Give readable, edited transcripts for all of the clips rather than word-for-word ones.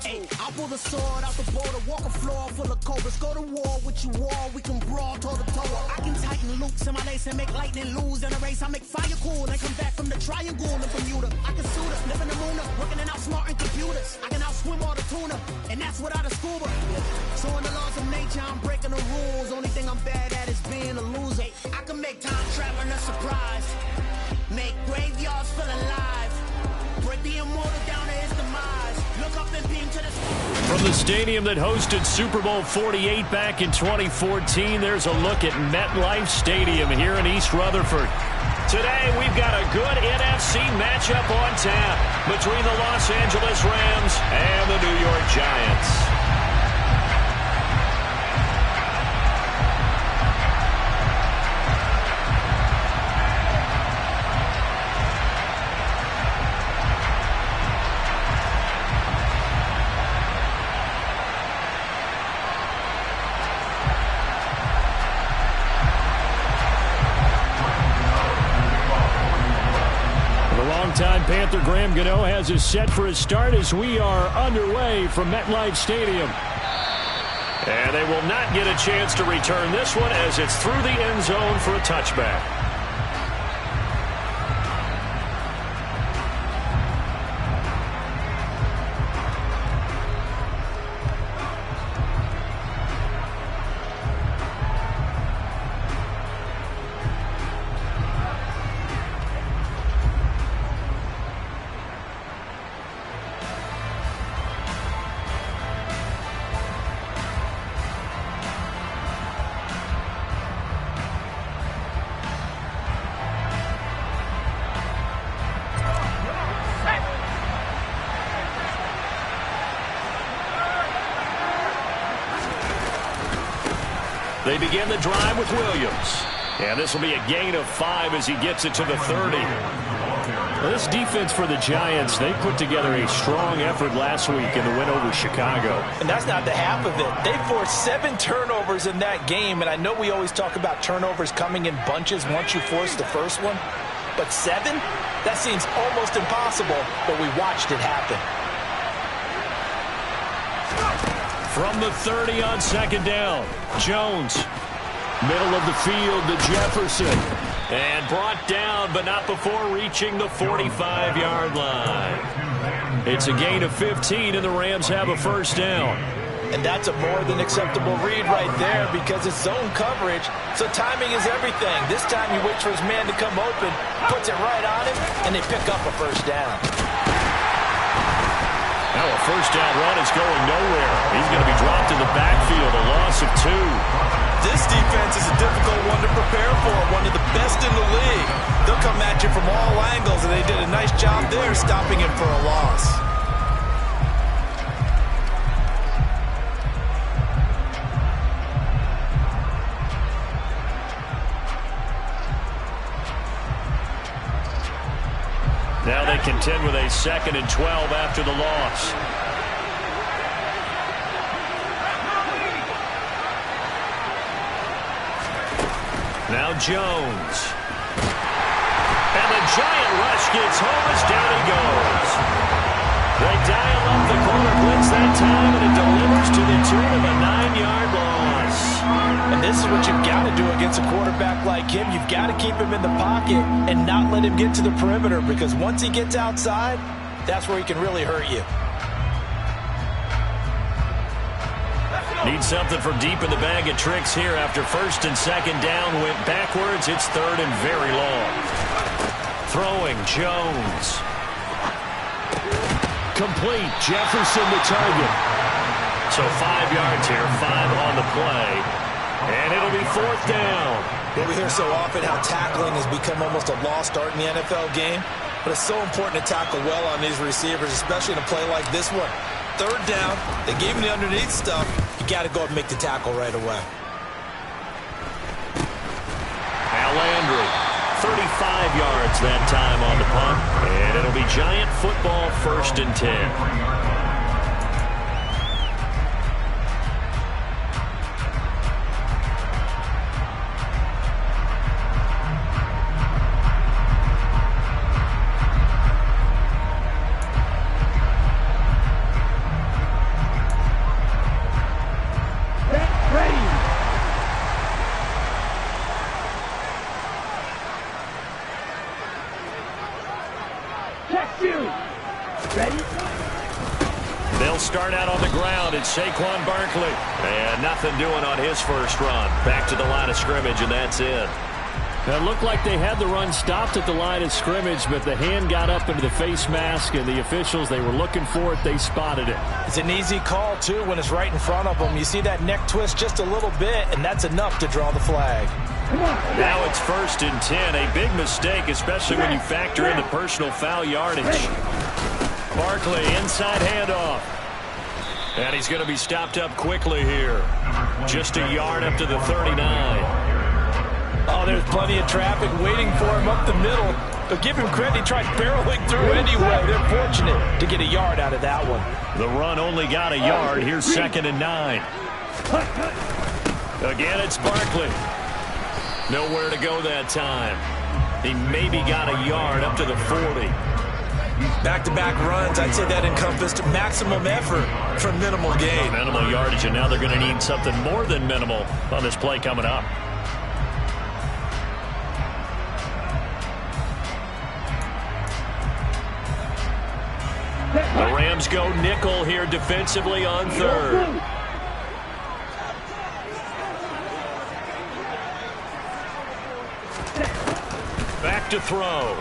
I pull the sword out the border, walk a floor full of cobras. Go to war with you, war, we can brawl toe to toe. I can tighten loops in my lace and make lightning lose in a race. I make fire cool and come back from the triangle in Bermuda. I can suit up, live in the moon, working and outsmarting computers. I can outswim all the tuna, and that's without a scuba. So in the laws of nature, I'm breaking the rules. Only thing I'm bad at is being a loser. I can make time traveling a surprise, make graveyards feel alive, break the immortal down to his demise. Look up and beam to the From the stadium that hosted Super Bowl 48 back in 2014, there's a look at MetLife Stadium here in East Rutherford. Today, we've got a good NFC matchup on tap between the Los Angeles Rams and the New York Giants. Longtime Panther Graham Gano has us set for his start as we are underway from MetLife Stadium. And they will not get a chance to return this one as it's through the end zone for a touchback. They begin the drive with Williams. And this will be a gain of 5 as he gets it to the 30. Well, this defense for the Giants, they put together a strong effort last week in the win over Chicago. And that's not the half of it. They forced 7 turnovers in that game. And I know we always talk about turnovers coming in bunches once you force the first one. But 7? That seems almost impossible, but we watched it happen. From the 30 on second down, Jones. Middle of the field to Jefferson. And brought down, but not before reaching the 45-yard line. It's a gain of 15, and the Rams have a first down. And that's a more than acceptable read right there because it's zone coverage, so timing is everything. This time he waits for his man to come open, puts it right on him, and they pick up a first down. Now a first down run is going nowhere. He's going to be dropped in the backfield, a loss of 2. This defense is a difficult one to prepare for, one of the best in the league. They'll come at you from all angles, and they did a nice job there stopping him for a loss. Now they contend with a 2nd and 12 after the loss. Now Jones. And the giant rush gets home as down he goes. They dial up the corner blitz that time, and it delivers to the tune of a 9-yard loss. And this is what you've got to do against a quarterback like him. You've got to keep him in the pocket and not let him get to the perimeter, because once he gets outside, that's where he can really hurt you. Need something from deep in the bag of tricks here after 1st and 2nd down. Went backwards. It's 3rd and very long. Throwing Jones. Complete. Jefferson the target. So 5 yards here, 5 on the play. And it'll be 4th down. Well, we hear so often how tackling has become almost a lost art in the NFL game. But it's so important to tackle well on these receivers, especially in a play like this one. 3rd down, they gave him the underneath stuff. You got to go and make the tackle right away. Now Landry, 35 yards that time on the punt. And it'll be Giant football, 1st and 10. They'll start out on the ground. It's Saquon Barkley. And nothing doing on his first run. Back to the line of scrimmage, and that's it. It looked like they had the run stopped at the line of scrimmage, but the hand got up into the face mask, and the officials, they were looking for it. They spotted it. It's an easy call, too, when it's right in front of them. You see that neck twist just a little bit, and that's enough to draw the flag. Now it's 1st and 10. A big mistake, especially when you factor in the personal foul yardage. Barkley, inside handoff. And he's going to be stopped up quickly here. Just a yard up to the 39. Oh, there's plenty of traffic waiting for him up the middle. But give him credit, he tried barreling through anyway. They're fortunate to get a yard out of that one. The run only got a yard. Here's 2nd and 9. Again, it's Barkley. Nowhere to go that time. He maybe got a yard up to the 40. Back-to-back runs, I'd say that encompassed maximum effort for minimal gain. Minimal yardage, and now they're going to need something more than minimal on this play coming up. The Rams go nickel here defensively on 3rd. Back to throw.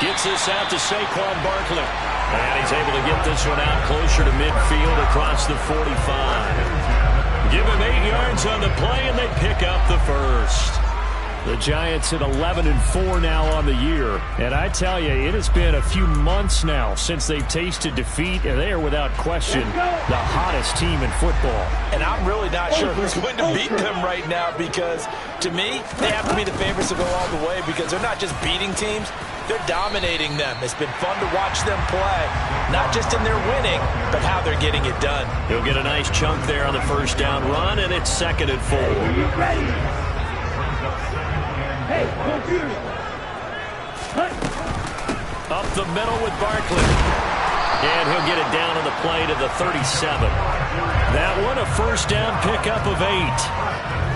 Gets this out to Saquon Barkley. And he's able to get this one out closer to midfield across the 45. Give him 8 yards on the play, and they pick up the first. The Giants at 11-4 now on the year. And I tell you, it has been a few months now since they've tasted defeat, and they are without question the hottest team in football. And I'm really not sure who's going to beat them right now because, to me, they have to be the favorites to go all the way because they're not just beating teams, they're dominating them. It's been fun to watch them play, not just in their winning, but how they're getting it done. He'll get a nice chunk there on the first down run, and it's 2nd and 4. Up the middle with Barkley. And he'll get it down on the play to the 37. That one a first down pickup of 8.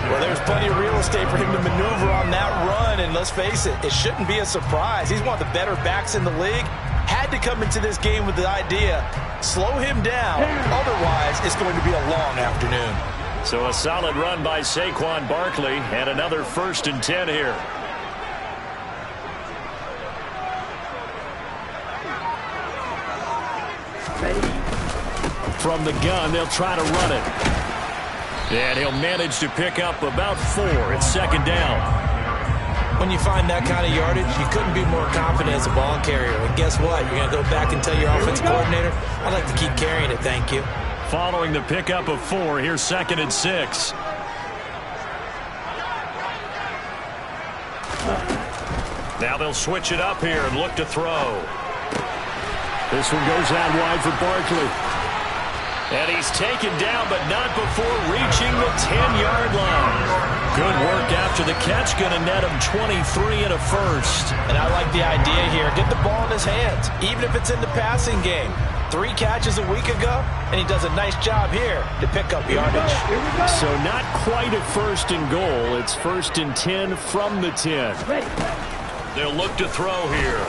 Well, there's plenty of real estate for him to maneuver on that run, and let's face it, it shouldn't be a surprise. He's one of the better backs in the league. Had to come into this game with the idea, slow him down, otherwise it's going to be a long afternoon. So a solid run by Saquon Barkley, and another 1st and 10 here. From the gun, they'll try to run it. And he'll manage to pick up about 4. It's 2nd down. When you find that kind of yardage, you couldn't be more confident as a ball carrier. And guess what? You're going to go back and tell your offensive coordinator, I'd like to keep carrying it, thank you. Following the pickup of 4, here's 2nd and 6. Now they'll switch it up here and look to throw. This one goes out wide for Barkley. And he's taken down, but not before reaching the 10-yard line. Good work after the catch. Going to net him 23 and a first. And I like the idea here. Get the ball in his hands, even if it's in the passing game. 3 catches a week ago, and he does a nice job here to pick up yardage. So not quite a 1st and goal. It's 1st and 10 from the 10. They'll look to throw here.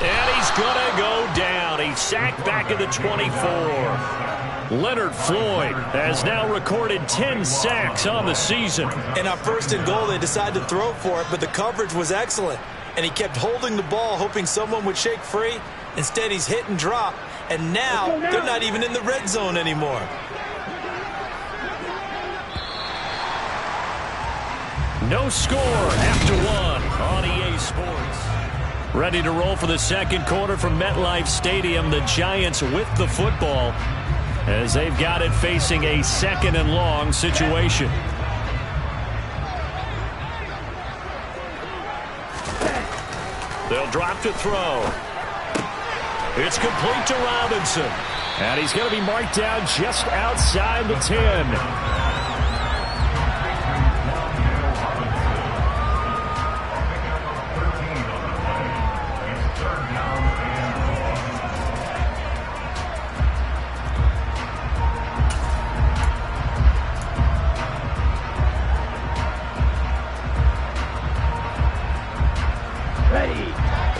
And he's going to go down. He's sacked back at the 24. Leonard Floyd has now recorded 10 sacks on the season. And on 1st and goal, they decided to throw for it, but the coverage was excellent. And he kept holding the ball, hoping someone would shake free. Instead, he's hit and drop. And now, they're not even in the red zone anymore. No score after 1 on EA Sports. Ready to roll for the 2nd quarter from MetLife Stadium. The Giants with the football as they've got it facing a 2nd and long situation. They'll drop to throw. It's complete to Robinson. And he's going to be marked down just outside the 10.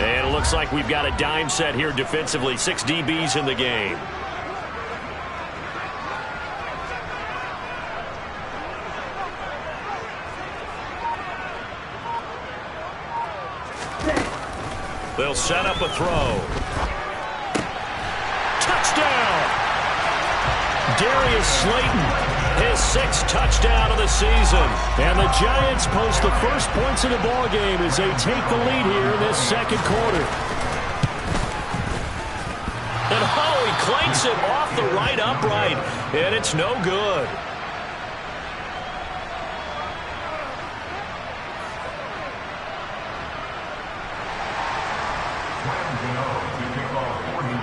And it looks like we've got a dime set here defensively. 6 DBs in the game. They'll set up a throw. Touchdown! Darius Slayton, his 6th touchdown of the season. And the Giants post the first points of the ball game as they take the lead here in this second quarter. And he clanks it off the right upright, and it's no good.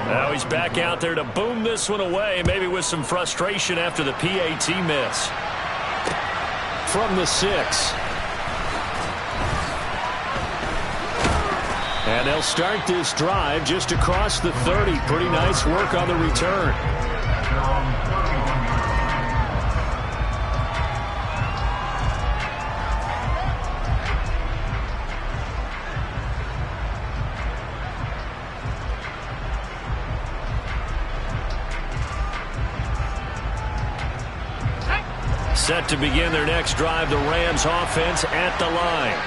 Now he's back out there to boom this one away, maybe with some frustration after the PAT miss. From the 6. And they'll start this drive just across the 30. Pretty nice work on the return. Set to begin their next drive, the Rams offense at the line.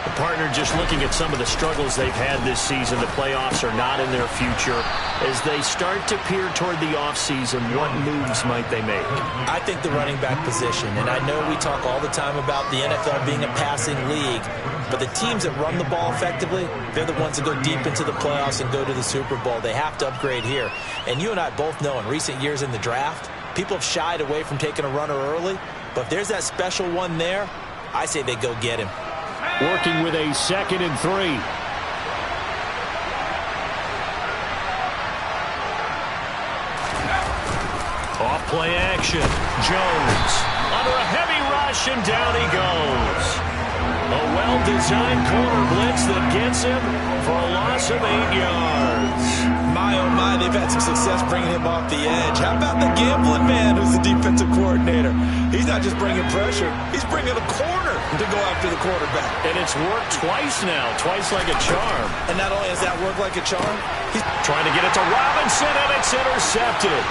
The partner just looking at some of the struggles they've had this season. The playoffs are not in their future. As they start to peer toward the offseason, what moves might they make? I think the running back position, and I know we talk all the time about the NFL being a passing league, but the teams that run the ball effectively, they're the ones that go deep into the playoffs and go to the Super Bowl. They have to upgrade here. And you and I both know in recent years in the draft, people have shied away from taking a runner early, but if there's that special one there, I say they go get him. Working with a 2nd and 3. Off play action. Jones under a heavy rush, and down he goes. A well-designed corner blitz that gets him for a loss of 8 yards. My, oh my, they've had some success bringing him off the edge. How about the gambling man who's the defensive coordinator? He's not just bringing pressure, he's bringing a corner to go after the quarterback. And it's worked twice now, twice like a charm. And not only has that worked like a charm, he's trying to get it to Robinson, and it's intercepted.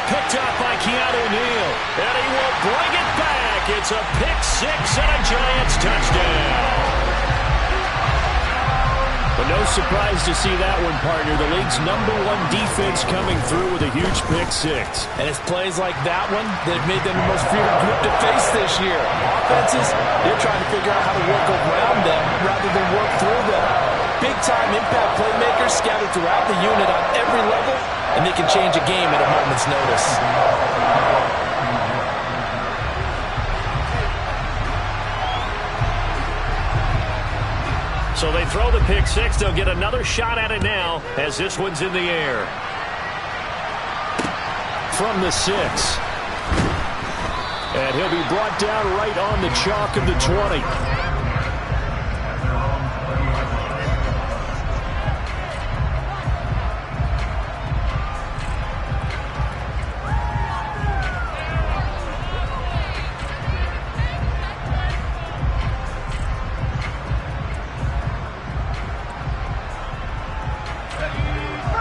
Picked up by Keanu Neal, and he will bring it back. It's a pick 6 and a Giants touchdown. But no surprise to see that one, partner. The league's #1 defense coming through with a huge pick 6. And it's plays like that one that have made them the most feared group to face this year. Offenses, they're trying to figure out how to work around them rather than work through them. Big-time impact playmakers scattered throughout the unit on every level, and they can change a game at a moment's notice. So they throw the pick 6. They'll get another shot at it now as this one's in the air. From the 6. And he'll be brought down right on the chalk of the 20.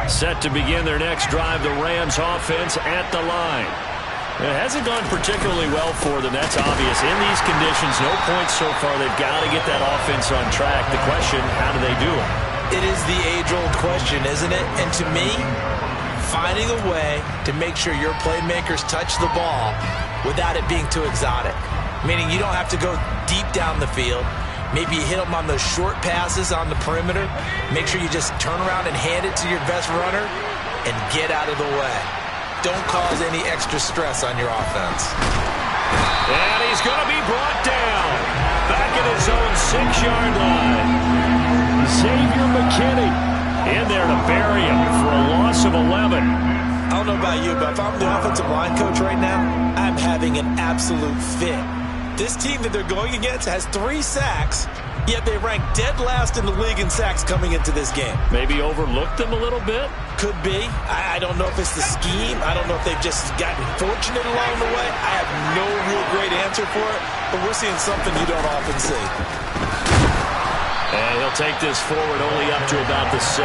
Set to begin their next drive, the Rams offense at the line. It hasn't gone particularly well for them, that's obvious. In these conditions, no points so far. They've got to get that offense on track. The question, how do they do it? It is the age-old question, isn't it? And to me, finding a way to make sure your playmakers touch the ball without it being too exotic. Meaning you don't have to go deep down the field. Maybe you hit them on those short passes on the perimeter. Make sure you just turn around and hand it to your best runner and get out of the way. Don't cause any extra stress on your offense. And he's going to be brought down. Back at his own 6-yard line. Xavier McKinney in there to bury him for a loss of 11. I don't know about you, but if I'm the offensive line coach right now, I'm having an absolute fit. This team that they're going against has 3 sacks, yet they rank dead last in the league in sacks coming into this game. Maybe overlooked them a little bit? Could be. I don't know if it's the scheme. I don't know if they've just gotten fortunate along the way. I have no real great answer for it, but we're seeing something you don't often see. And he'll take this forward only up to about the 7.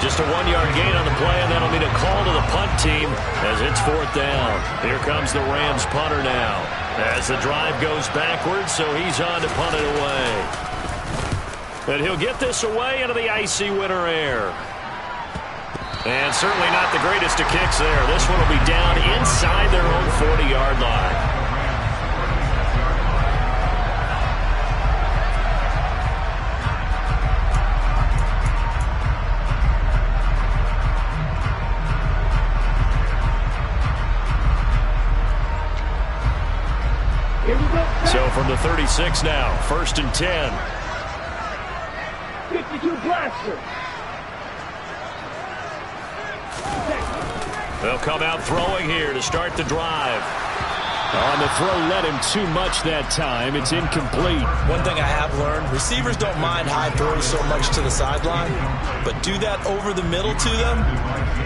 Just a 1-yard gain on the play, and that'll mean a call to the punt team as it's 4th down. Here comes the Rams punter now as the drive goes backwards, so he's on to punt it away. And he'll get this away into the icy winter air. And certainly not the greatest of kicks there. This one will be down inside their own 40-yard line. So from the 36 now, 1st and 10. 52 blaster. They'll come out throwing here to start the drive. On the throw, led him too much that time. It's incomplete. One thing I have learned, receivers don't mind high throws so much to the sideline, but do that over the middle to them,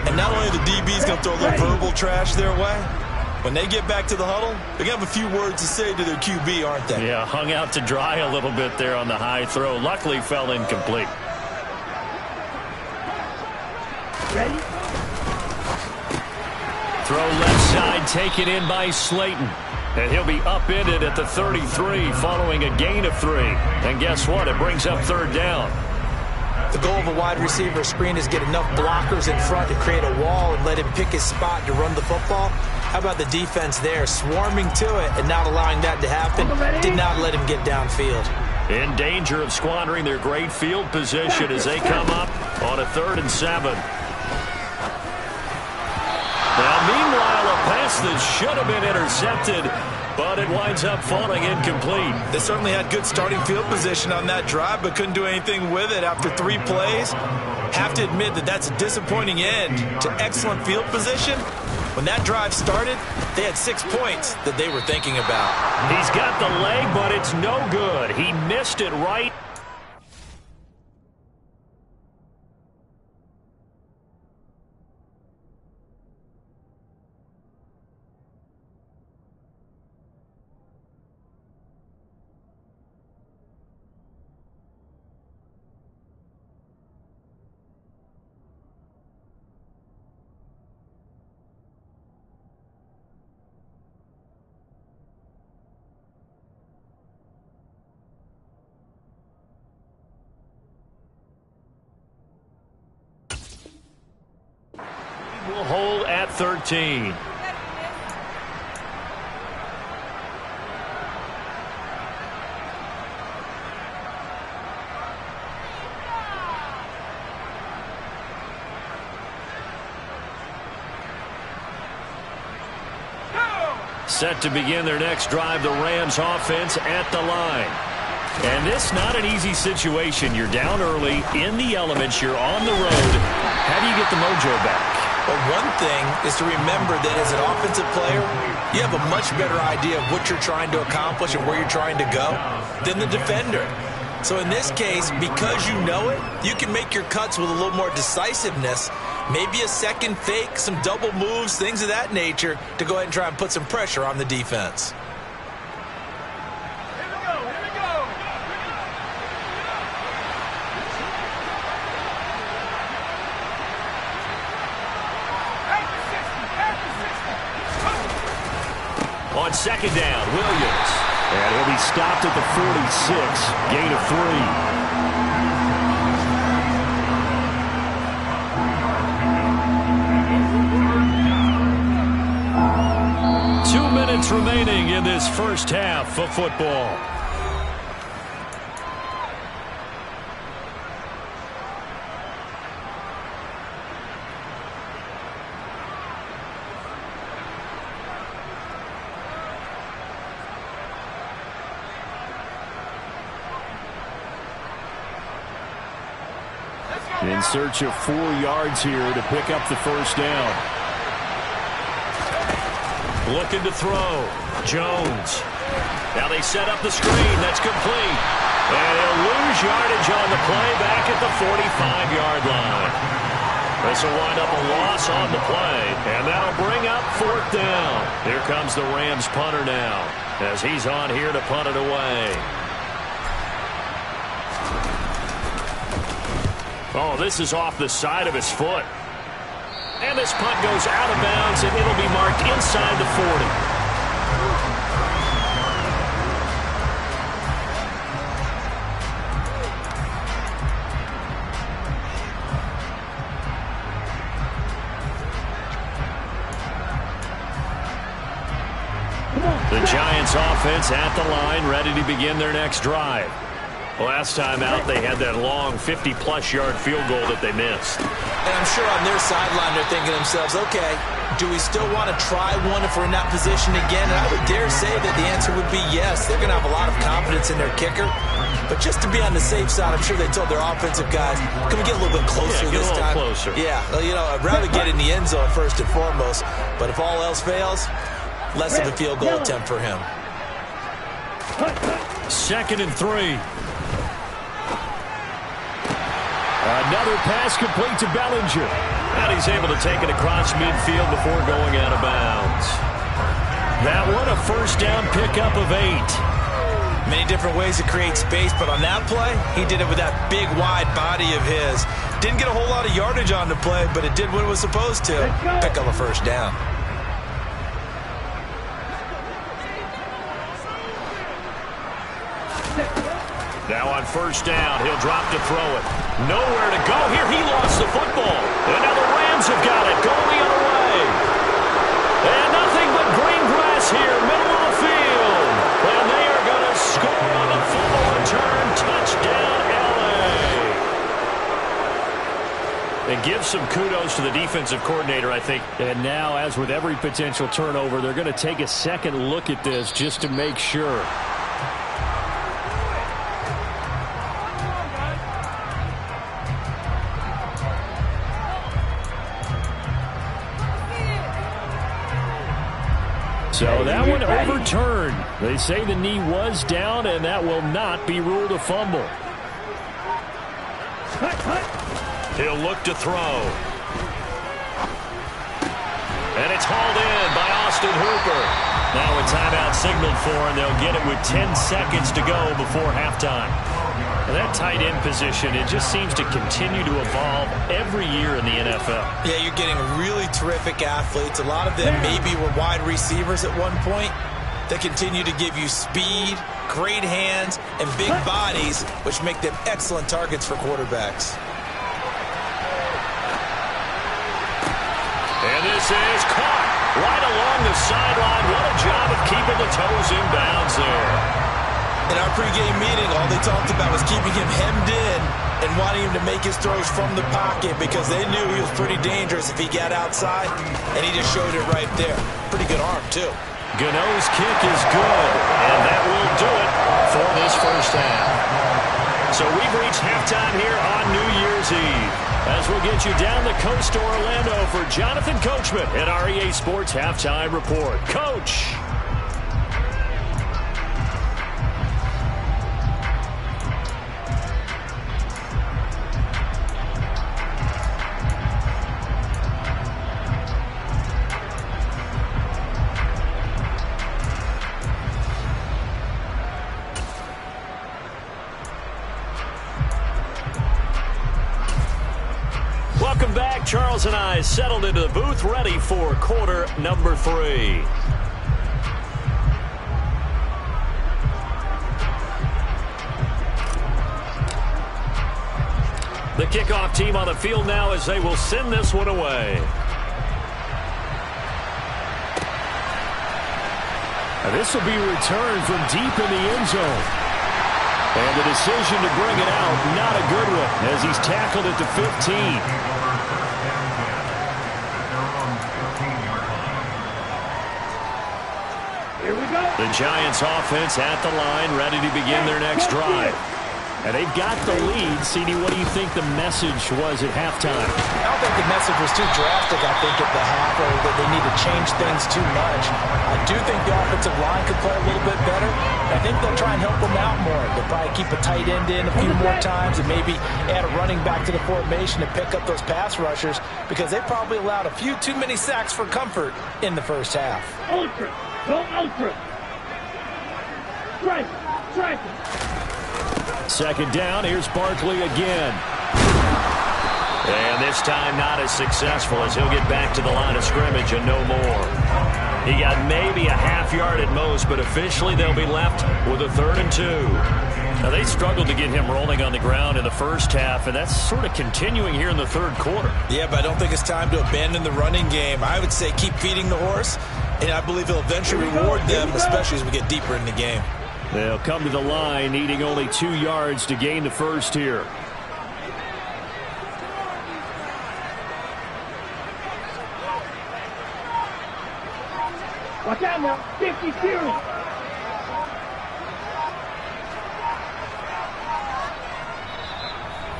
and not only the DB's going to throw a little verbal trash their way, when they get back to the huddle, they're going to have a few words to say to their QB, aren't they? Yeah, hung out to dry a little bit there on the high throw. Luckily fell incomplete. Ready? Throw left side, taken in by Slayton. And he'll be upended at the 33 following a gain of 3. And guess what? It brings up 3rd down. The goal of a wide receiver screen is get enough blockers in front to create a wall and let him pick his spot to run the football. How about the defense there, swarming to it and not allowing that to happen? Did not let him get downfield. In danger of squandering their great field position as they come up on a 3rd and 7. Now, meanwhile, a pass that should have been intercepted, but it winds up falling incomplete. They certainly had good starting field position on that drive, but couldn't do anything with it after 3 plays. Have to admit that that's a disappointing end to excellent field position. When that drive started, they had 6 points that they were thinking about. He's got the leg, but it's no good. He missed it right. Will hold at 13. Set to begin their next drive, the Rams offense at the line. And this not an easy situation. You're down early, in the elements, you're on the road. How do you get the mojo back? But one thing is to remember that as an offensive player, you have a much better idea of what you're trying to accomplish and where you're trying to go than the defender. So in this case, because you know it, you can make your cuts with a little more decisiveness, maybe a second fake, some double moves, things of that nature, to go ahead and try and put some pressure on the defense. On 2nd down, Williams. And he'll be stopped at the 46, gain of 3. 2 minutes remaining in this first half of football. In search of 4 yards here to pick up the first down. Looking to throw. Jones. Now they set up the screen. That's complete. And he'll lose yardage on the play back at the 45-yard line. This will wind up a loss on the play. And that'll bring up 4th down. Here comes the Rams punter now as he's on here to punt it away. Oh, this is off the side of his foot. And this punt goes out of bounds, and it'll be marked inside the 40. The Giants offense at the line, ready to begin their next drive. Last time out, they had that long 50-plus yard field goal that they missed. And I'm sure on their sideline, they're thinking to themselves, okay, do we still want to try one if we're in that position again? And I would dare say that the answer would be yes. They're going to have a lot of confidence in their kicker. But just to be on the safe side, I'm sure they told their offensive guys, can we get a little bit closer this time? Closer. Yeah, you know, I'd rather get in the end zone first and foremost. But if all else fails, less of a field goal attempt for him. 2nd and 3. Another pass complete to Bellinger. And he's able to take it across midfield before going out of bounds. That one, a first down pickup of 8. Many different ways to create space, but on that play, he did it with that big, wide body of his. Didn't get a whole lot of yardage on the play, but it did what it was supposed to. Pick up a first down. Now on first down, he'll drop to throw it. Nowhere to go here. He lost the football. And now the Rams have got it. Going the other way. And nothing but green grass here, middle of the field. And they are going to score on the fumble return. Touchdown, L.A. And give some kudos to the defensive coordinator, I think. And now, as with every potential turnover, they're going to take a second look at this just to make sure. So that one overturned. They say the knee was down, and that will not be ruled a fumble. He'll look to throw. And it's hauled in by Austin Hooper. Now a timeout signaled for, and they'll get it with 10 seconds to go before halftime. And that tight end position, it just seems to continue to evolve every year in the NFL. Yeah, you're getting really terrific athletes. A lot of them maybe were wide receivers at one point. They continue to give you speed, great hands, and big bodies, which make them excellent targets for quarterbacks. And this is caught right along the sideline. What a job of keeping the toes in bounds there. In our pregame meeting, all they talked about was keeping him hemmed in and wanting him to make his throws from the pocket because they knew he was pretty dangerous if he got outside, and he just showed it right there. Pretty good arm, too. Gano's kick is good, and that will do it for this first half. So we've reached halftime here on New Year's Eve. As we'll get you down the coast to Orlando for Jonathan Coachman and our EA Sports Halftime Report. Coach! Welcome back. Charles and I settled into the booth, ready for quarter number 3. The kickoff team on the field now as they will send this one away. And this will be returned from deep in the end zone. And the decision to bring it out, not a good one, as he's tackled at the 15. Here we go. The Giants offense at the line, ready to begin their next drive. And they've got the lead. CD, what do you think the message was at halftime? I don't think the message was too drastic, I think, at the half, or that they need to change things too much. I do think the offensive line could play a little bit better. I think they'll try and help them out more. They'll probably keep a tight end in a few more times and maybe add a running back to the formation and pick up those pass rushers because they probably allowed a few too many sacks for comfort in the first half. Ultra. Go ultra. Strike. Strike. Second down, here's Barkley again. And this time not as successful as he'll get back to the line of scrimmage and no more. He got maybe a half yard at most, but officially they'll be left with a 3rd and 2. Now, they struggled to get him rolling on the ground in the first half, and that's sort of continuing here in the third quarter. Yeah, but I don't think it's time to abandon the running game. I would say keep feeding the horse, and I believe he'll eventually reward them, especially as we get deeper in the game. They'll come to the line, needing only 2 yards to gain the first here. Watch out now. 52.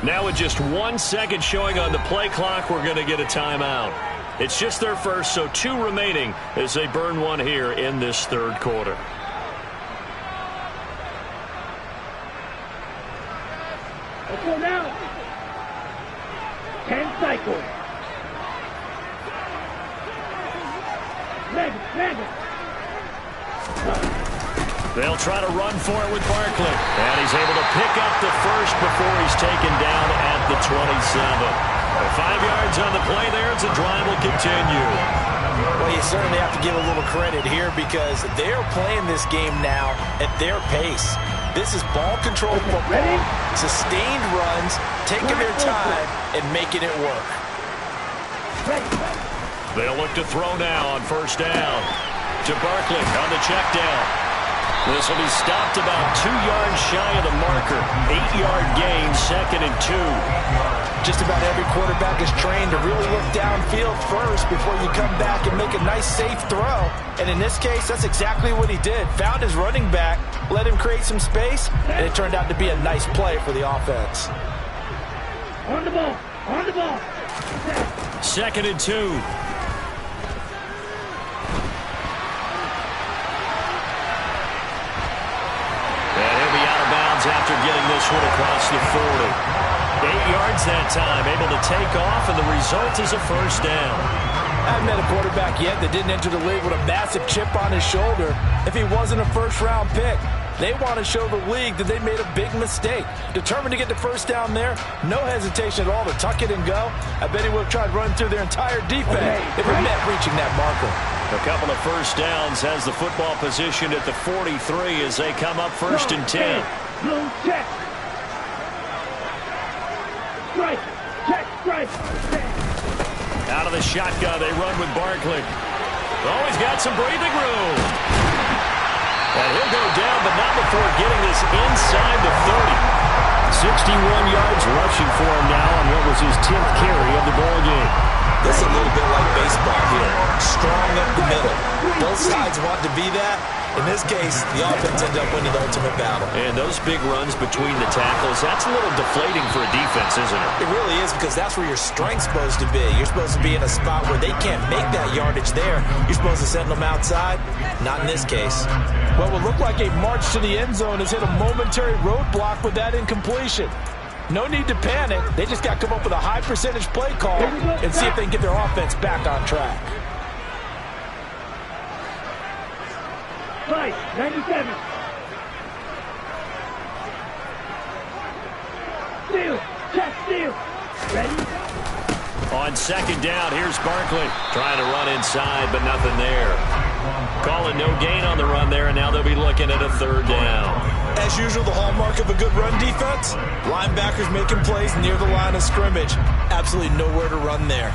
Now with just 1 second showing on the play clock, we're going to get a timeout. It's just their first, so 2 remaining as they burn one here in this third quarter. Let's go now. 10 cycles. Mega. They'll try to run for it with Barkley. And he's able to pick up the first before he's taken down at the 27. 5 yards on the play there as the drive will continue. Well, you certainly have to give a little credit here because they're playing this game now at their pace. This is ball control football, sustained runs, taking their time and making it work. They'll look to throw now on first down. To Barkley on the check down. This will be stopped about 2 yards shy of the marker. 8-yard gain, 2nd and 2. Just about every quarterback is trained to really look downfield first before you come back and make a nice, safe throw. And in this case, that's exactly what he did. Found his running back, let him create some space, and it turned out to be a nice play for the offense. On the ball. 2nd and 2. After getting this one across the 40. 8 yards that time, able to take off, and the result is a first down. I haven't met a quarterback yet that didn't enter the league with a massive chip on his shoulder if he wasn't a first-round pick. They want to show the league that they made a big mistake. Determined to get the first down there, no hesitation at all to tuck it and go. I bet he would have tried running through their entire defense if it meant reaching that marker. A couple of first downs has the football positioned at the 43 as they come up 1st and 10. Blue check. Strike. Out of the shotgun, they run with Barkley. Oh, he's got some breathing room. And he'll go down, but not before getting this inside the 30. 61 yards rushing for him now on what was his 10th carry of the ball game. This is a little bit like baseball here. Strong up the middle. Both sides want to be that. In this case, the offense ended up winning the ultimate battle. And those big runs between the tackles, that's a little deflating for a defense, isn't it? It really is because that's where your strength's supposed to be. You're supposed to be in a spot where they can't make that yardage there. You're supposed to send them outside. Not in this case. What would look like a march to the end zone has hit a momentary roadblock with that incompletion. No need to panic. They just got to come up with a high percentage play call and see if they can get their offense back on track. 97. Steal. Ready? On 2nd down, here's Barkley. Trying to run inside, but nothing there. Calling no gain on the run there, and now they'll be looking at a 3rd down. As usual, the hallmark of a good run defense, linebackers making plays near the line of scrimmage. Absolutely nowhere to run there.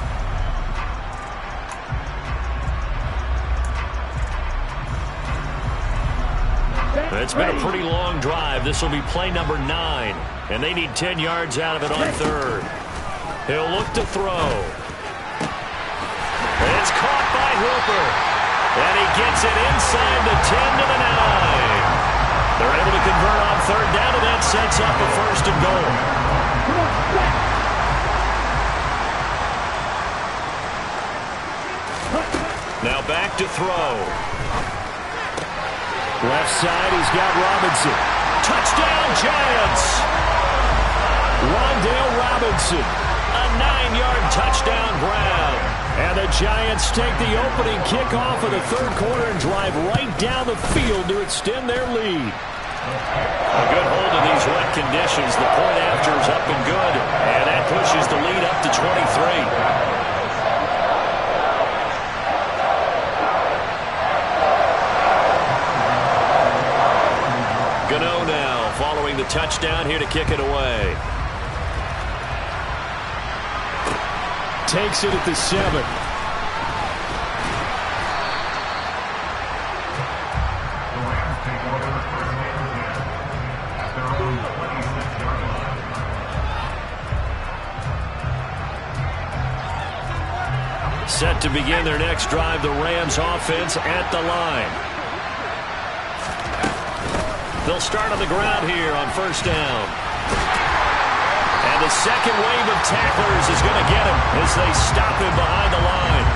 It's been a pretty long drive. This will be play number 9, and they need 10 yards out of it on 3rd. He'll look to throw. It's caught by Hooper, and he gets it inside the 10 to the 9. They're able to convert on 3rd down, and that sets up a 1st and goal. Now back to throw. Left side, he's got Robinson. Touchdown, Giants! Wan'Dale Robinson, a 9-yard touchdown grab. And the Giants take the opening kickoff of the 3rd quarter and drive right down the field to extend their lead. A good hold of these wet conditions. The point after is up and good, and that pushes the lead up to 23. Gano now following the touchdown here to kick it away. Takes it at the 7. Set to begin their next drive, the Rams offense at the line. They'll start on the ground here on first down. And the second wave of tacklers is going to get him as they stop him behind the line.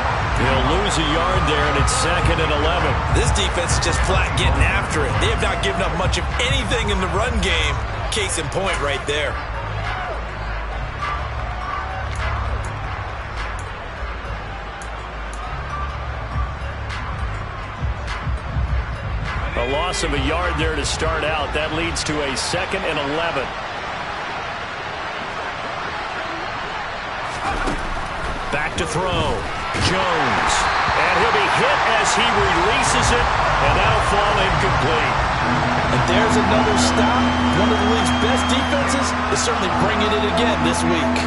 He'll lose a yard there, and it's 2nd and 11. This defense is just flat getting after it. They have not given up much of anything in the run game. Case in point right there. A loss of a yard there to start out. That leads to a 2nd and 11. Back to throw. Jones. And he'll be hit as he releases it, and that'll fall incomplete. And there's another stop. One of the league's best defenses is certainly bringing it again this week.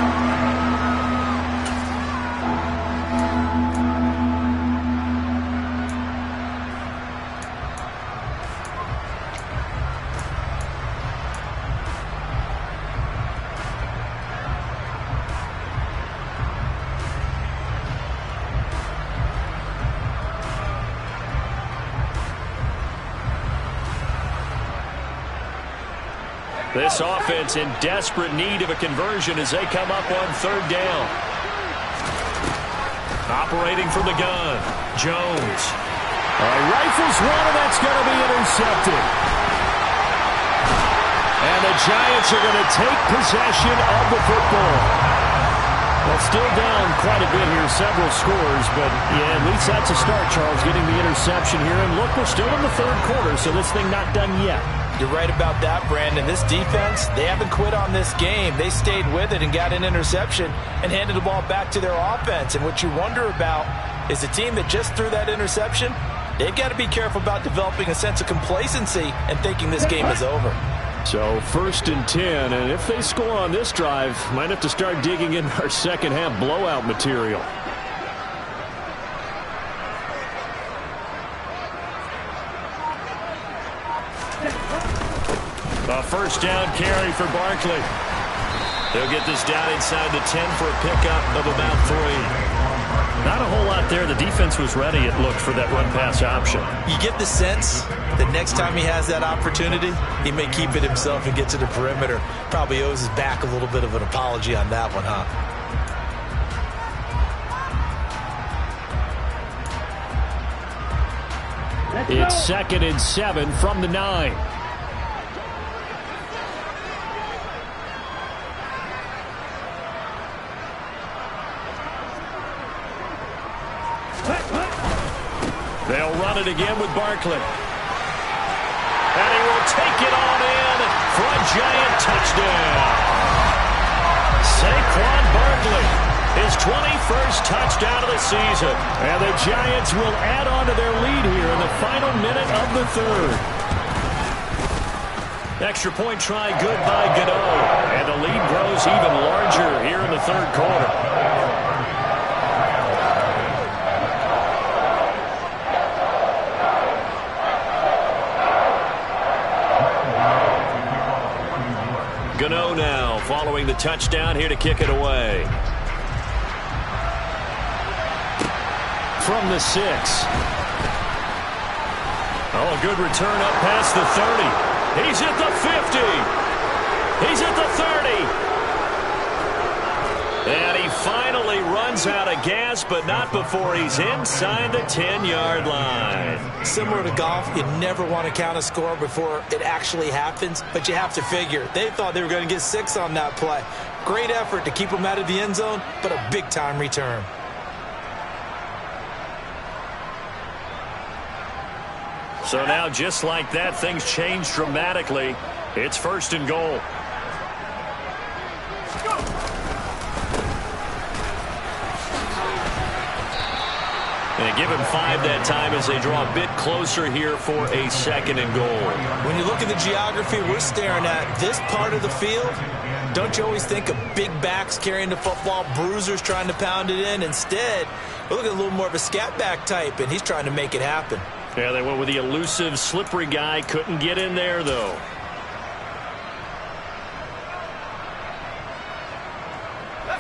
This offense in desperate need of a conversion as they come up on 3rd down. Operating from the gun, Jones. Rifles one, and that's going to be intercepted. And the Giants are going to take possession of the football. Well, still down quite a bit here, several scores, but yeah, at least that's a start, Charles, getting the interception here. And look, we're still in the 3rd quarter, so this thing not done yet. You're right about that, Brandon. This defense, they haven't quit on this game. They stayed with it and got an interception and handed the ball back to their offense. And what you wonder about is a team that just threw that interception, they've got to be careful about developing a sense of complacency and thinking this game is over. So 1st and 10, and if they score on this drive, might have to start digging in our second half blowout material. A first down carry for Barkley. They'll get this down inside the 10 for a pickup of about 3. Not a whole lot there. The defense was ready, it looked, for that run-pass option. You get the sense that next time he has that opportunity, he may keep it himself and get to the perimeter. Probably owes his back a little bit of an apology on that one, huh? It's 2nd and 7 from the 9. They'll run it again with Barkley. And he will take it on in for a Giant touchdown. Saquon Barkley, his 21st touchdown of the season. And the Giants will add on to their lead here in the final minute of the 3rd. Extra point try good by Gano. And the lead grows even larger here in the 3rd quarter. Gano now following the touchdown here to kick it away. From the 6. Oh, a good return up past the 30. He's at the 50. He's at the 30. And he finally runs out of gas, but not before he's inside the 10-yard line. Similar to golf, you never want to count a score before it actually happens, but you have to figure. They thought they were going to get 6 on that play. Great effort to keep them out of the end zone, but a big-time return. So now, just like that, things change dramatically. It's 1st and goal. And give him 5 that time as they draw a bit closer here for a 2nd and goal. When you look at the geography we're staring at, this part of the field, don't you always think of big backs carrying the football, bruisers trying to pound it in? Instead, we're looking at a little more of a scat back type, and he's trying to make it happen. Yeah, they went with the elusive, slippery guy. Couldn't get in there, though.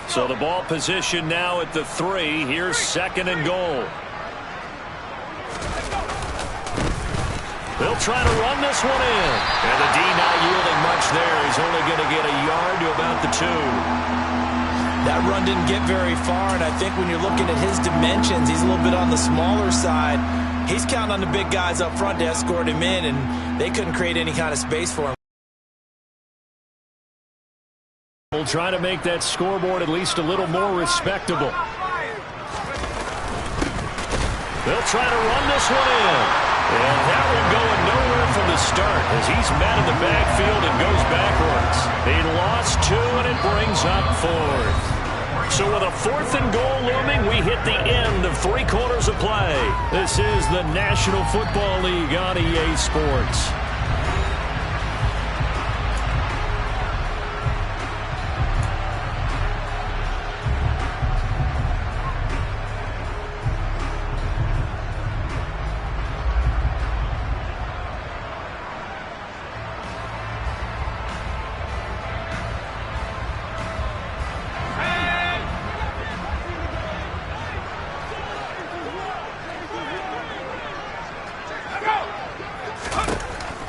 So the ball position now at the 3. Here's 2nd and goal. They'll try to run this one in. And the D not yielding much there. He's only going to get a yard to about the 2. That run didn't get very far, and I think when you're looking at his dimensions, he's a little bit on the smaller side. He's counting on the big guys up front to escort him in, and they couldn't create any kind of space for him. We'll try to make that scoreboard at least a little more respectable. They'll try to run this one in. And that one going nowhere from the start as he's met in the backfield and goes backwards. He lost 2, and it brings up 4th. So with a 4th and goal looming, we hit the end of 3 quarters of play. This is the National Football League on EA Sports.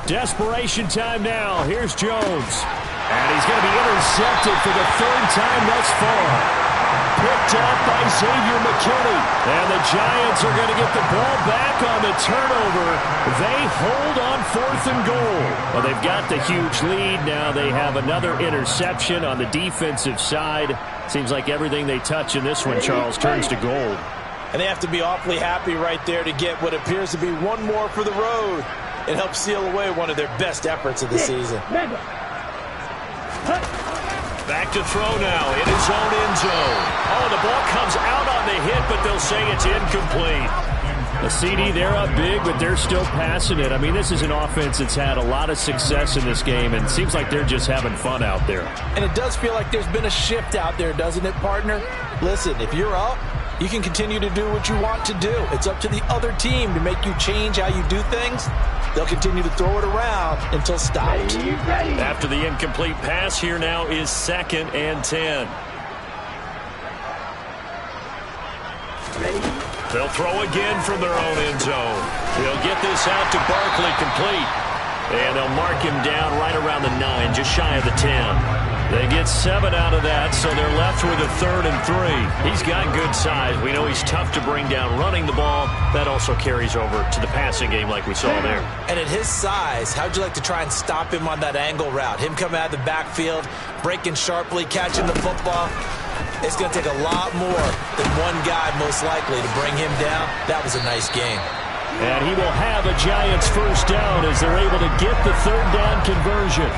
Desperation time now. Here's Jones. And he's going to be intercepted for the 3rd time thus far. Picked up by Xavier McKinney. And the Giants are going to get the ball back on the turnover. They hold on 4th and goal. Well, they've got the huge lead. Now they have another interception on the defensive side. Seems like everything they touch in this one, Charles, turns to gold. And they have to be awfully happy right there to get what appears to be one more for the road. It helps seal away one of their best efforts of the season. Back to throw now in his own end zone. Oh, the ball comes out on the hit, but they'll say it's incomplete. The CD, they're up big, but they're still passing it. I mean, this is an offense that's had a lot of success in this game, and it seems like they're just having fun out there. And it does feel like there's been a shift out there, doesn't it, partner? Listen, if you're up, you can continue to do what you want to do. It's up to the other team to make you change how you do things. They'll continue to throw it around until stopped. After the incomplete pass, here now is 2nd and 10. They'll throw again from their own end zone. They'll get this out to Barkley complete. And they'll mark him down right around the 9, just shy of the 10. They get 7 out of that, so they're left with a 3rd and 3. He's got good size. We know he's tough to bring down running the ball. That also carries over to the passing game like we saw there. And at his size, how'd you like to try and stop him on that angle route? Him coming out of the backfield, breaking sharply, catching the football. It's going to take a lot more than one guy most likely to bring him down. That was a nice game. And he will have a Giants 1st down as they're able to get the 3rd down conversion.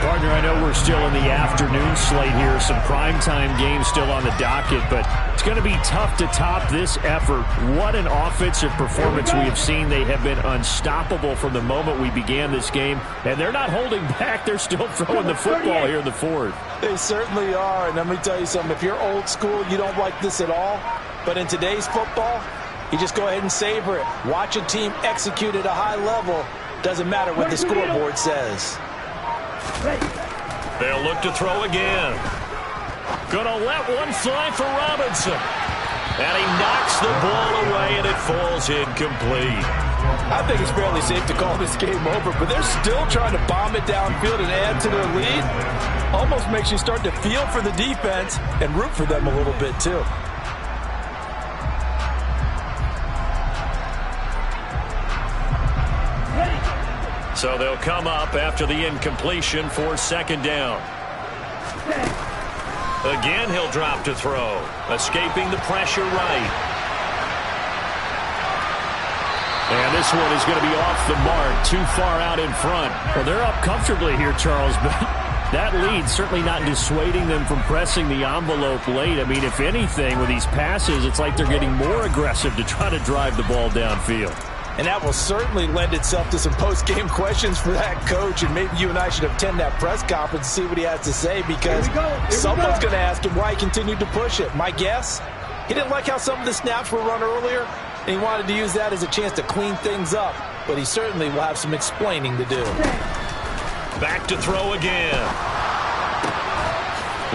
Partner, I know we're still in the afternoon slate here. Some primetime games still on the docket, but it's going to be tough to top this effort. What an offensive performance we have seen. They have been unstoppable from the moment we began this game, and they're not holding back. They're still throwing the football here in the 4th. They certainly are, and let me tell you something. If you're old school, you don't like this at all, but in today's football, you just go ahead and savor it. Watch a team execute at a high level. Doesn't matter what the scoreboard says. They'll look to throw again. Gonna let one fly for Robinson. And he knocks the ball away, and it falls incomplete. I think it's fairly safe to call this game over, but they're still trying to bomb it downfield and add to their lead. Almost makes you start to feel for the defense and root for them a little bit, too. So they'll come up after the incompletion for 2nd down. Again, he'll drop to throw. Escaping the pressure right. And this one is going to be off the mark, too far out in front. Well, they're up comfortably here, Charles, but that lead certainly not dissuading them from pressing the envelope late. I mean, if anything, with these passes, it's like they're getting more aggressive to try to drive the ball downfield. And that will certainly lend itself to some post-game questions for that coach. And maybe you and I should attend that press conference and see what he has to say, because someone's going to ask him why he continued to push it. My guess, he didn't like how some of the snaps were run earlier, and he wanted to use that as a chance to clean things up. But he certainly will have some explaining to do. Back to throw again.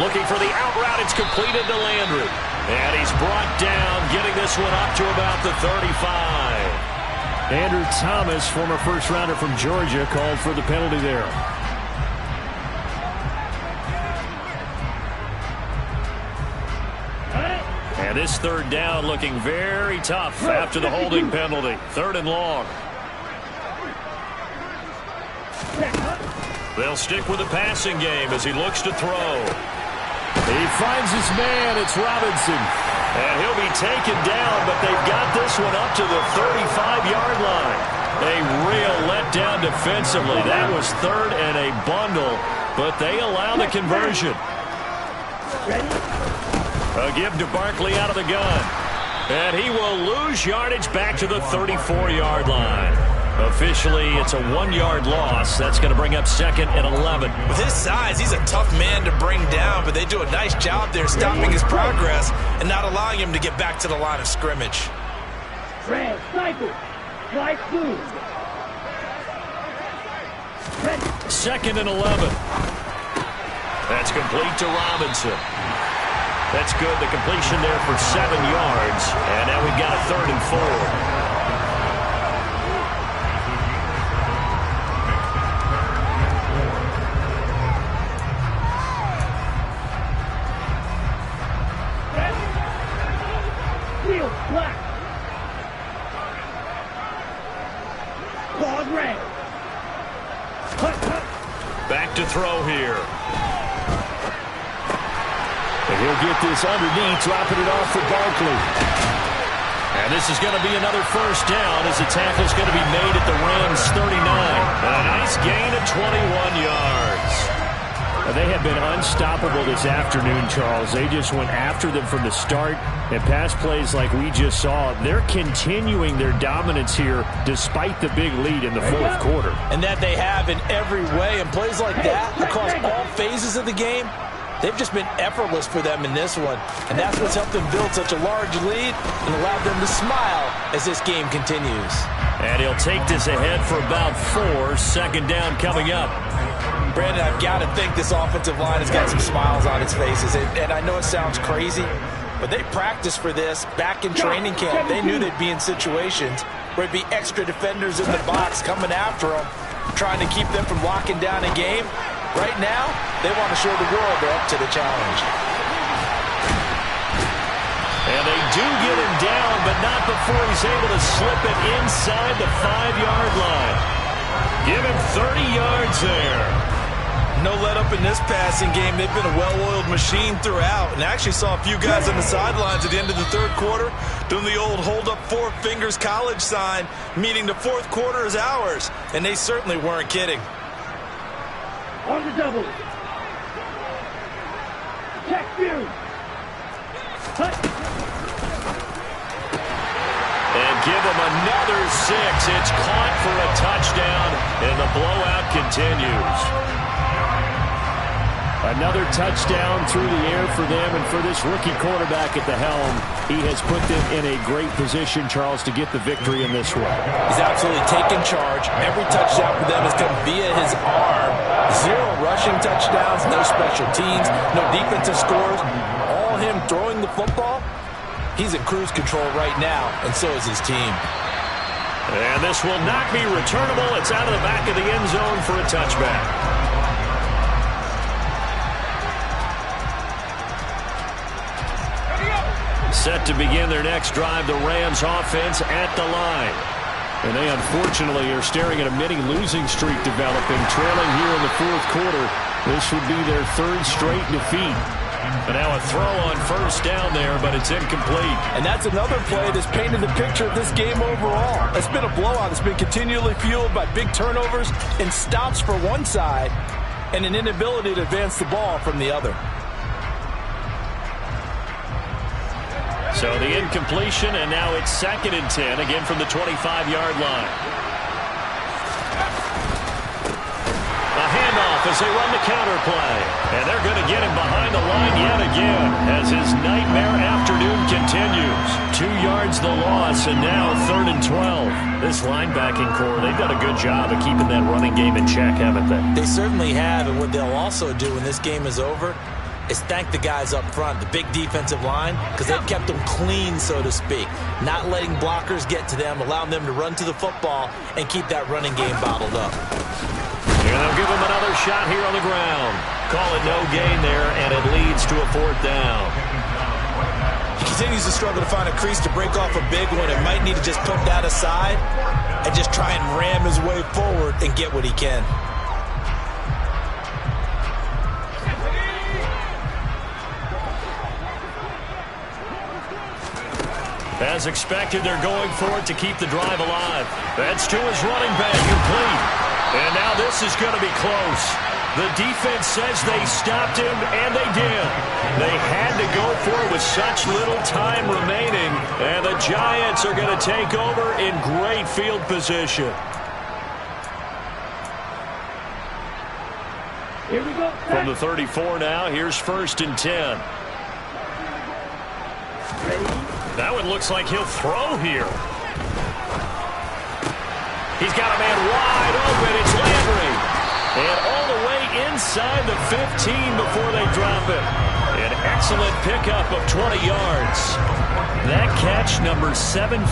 Looking for the out route. It's completed to Landry. And he's brought down, getting this one up to about the 35. Andrew Thomas, former first-rounder from Georgia, called for the penalty there. And this third down looking very tough after the holding penalty. 3rd and long. They'll stick with the passing game as he looks to throw. He finds his man. It's Robinson. And he'll be taken down, but they've got this one up to the 35-yard line. A real letdown defensively. That was 3rd and a bundle, but they allow the conversion. A give to Barkley out of the gun. And he will lose yardage back to the 34-yard line. Officially, it's a 1-yard loss. That's going to bring up 2nd and 11. With his size, he's a tough man to bring down, but they do a nice job there stopping his progress and not allowing him to get back to the line of scrimmage. Red, cycle, slide through. 2nd and 11. That's complete to Robinson. That's good. The completion there for 7 yards. And now we've got a 3rd and 4. Black. Claws red. Back to throw here. And he'll get this underneath, dropping it off for Barkley. And this is going to be another 1st down as the tackle's going to be made at the Rams 39. And a nice gain of 21 yards. They have been unstoppable this afternoon, Charles. They just went after them from the start, and pass plays like we just saw. They're continuing their dominance here despite the big lead in the 4th quarter. And that they have in every way. And plays like that across all phases of the game, they've just been effortless for them in this one. And that's what's helped them build such a large lead and allowed them to smile as this game continues. And he'll take this ahead for about 4. 2nd down coming up. Brandon, I've got to think this offensive line has got some smiles on its faces. And I know it sounds crazy, but they practiced for this back in training camp. They knew they'd be in situations where it'd be extra defenders in the box coming after them, trying to keep them from locking down a game. Right now, they want to show the world they're up to the challenge. And they do get him down, but not before he's able to slip it inside the 5-yard line. Give him 30 yards there. No let up in this passing game. They've been a well-oiled machine throughout. And I actually saw a few guys on the sidelines at the end of the 3rd quarter doing the old hold up 4 fingers college sign, meaning the 4th quarter is ours. And they certainly weren't kidding. On the double. Check view. And give him another 6. It's caught for a touchdown, and the blowout continues. Another touchdown through the air for them, and for this rookie quarterback at the helm, he has put them in a great position, Charles, to get the victory in this one. He's absolutely taken charge. Every touchdown for them has come via his arm. 0 rushing touchdowns, no special teams, no defensive scores. All him throwing the football. He's in cruise control right now, and so is his team. And this will not be returnable. It's out of the back of the end zone for a touchback. Set to begin their next drive, the Rams offense at the line. And they unfortunately are staring at a mini losing streak developing, trailing here in the 4th quarter. This would be their 3rd straight defeat. But now a throw on first down there, but it's incomplete. And that's another play that's painted the picture of this game overall. It's been a blowout. It's been continually fueled by big turnovers and stops for one side and an inability to advance the ball from the other. So the incompletion, and now it's 2nd and 10, again from the 25-yard line. A handoff as they run the counter play. And they're going to get him behind the line yet again as his nightmare afternoon continues. 2 yards the loss, and now 3rd and 12. This linebacking core, they've done a good job of keeping that running game in check, haven't they? They certainly have, and what they'll also do when this game is over is thank the guys up front, the big defensive line, because they've kept them clean, so to speak. Not letting blockers get to them, allowing them to run to the football and keep that running game bottled up. And they'll give him another shot here on the ground. Call it no gain there, and it leads to a 4th down. He continues to struggle to find a crease to break off a big one and might need to just put that aside and just try and ram his way forward and get what he can. As expected, they're going for it to keep the drive alive. That's to his running back, complete. And now this is going to be close. The defense says they stopped him, and they did. They had to go for it with such little time remaining, and the Giants are going to take over in great field position. Here we go. From the 34 now, here's 1st and 10. That one looks like he'll throw here. He's got a man wide open. It's Landry. And all the way inside the 15 before they drop it. An excellent pickup of 20 yards. That catch, number 750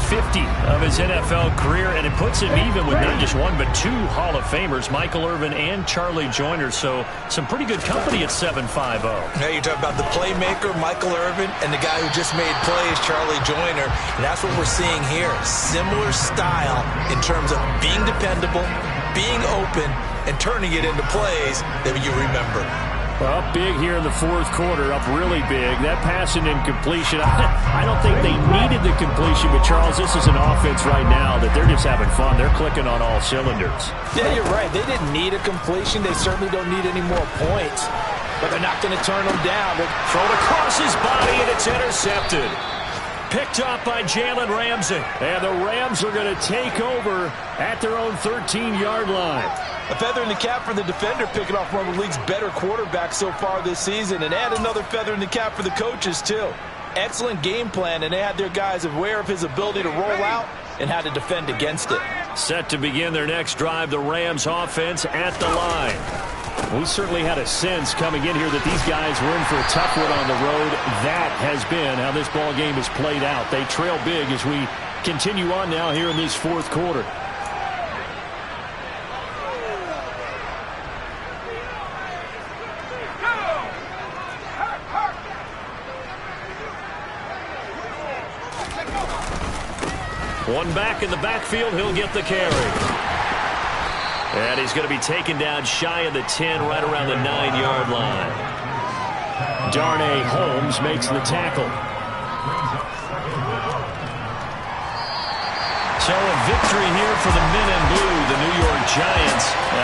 of his NFL career, and it puts him even with not just one but 2 Hall of Famers, Michael Irvin and Charlie Joyner. So some pretty good company at 7'5". Now you're talking about the playmaker, Michael Irvin, and the guy who just made plays, Charlie Joyner. And that's what we're seeing here. Similar style in terms of being dependable, being open, and turning it into plays that you remember. Well, up big here in the 4th quarter, up really big. That pass and incompletion, I don't think they needed the completion, but Charles, this is an offense right now that they're just having fun. They're clicking on all cylinders. Yeah, you're right. They didn't need a completion. They certainly don't need any more points, but they're not going to turn them down. They're thrown across his body, and it's intercepted. Picked up by Jalen Ramsey. And the Rams are going to take over at their own 13-yard line. A feather in the cap for the defender, picking off one of the league's better quarterbacks so far this season, and add another feather in the cap for the coaches, too. Excellent game plan, and they had their guys aware of his ability to roll out and how to defend against it. Set to begin their next drive, the Rams offense at the line. We certainly had a sense coming in here that these guys were in for a tough one on the road. That has been how this ball game has played out. They trail big as we continue on now here in this 4th quarter. One back in the backfield, he'll get the carry. And he's going to be taken down shy of the 10, right around the 9-yard line. Darnay Holmes makes the tackle. So a victory here for the men in blue, the New York Giants.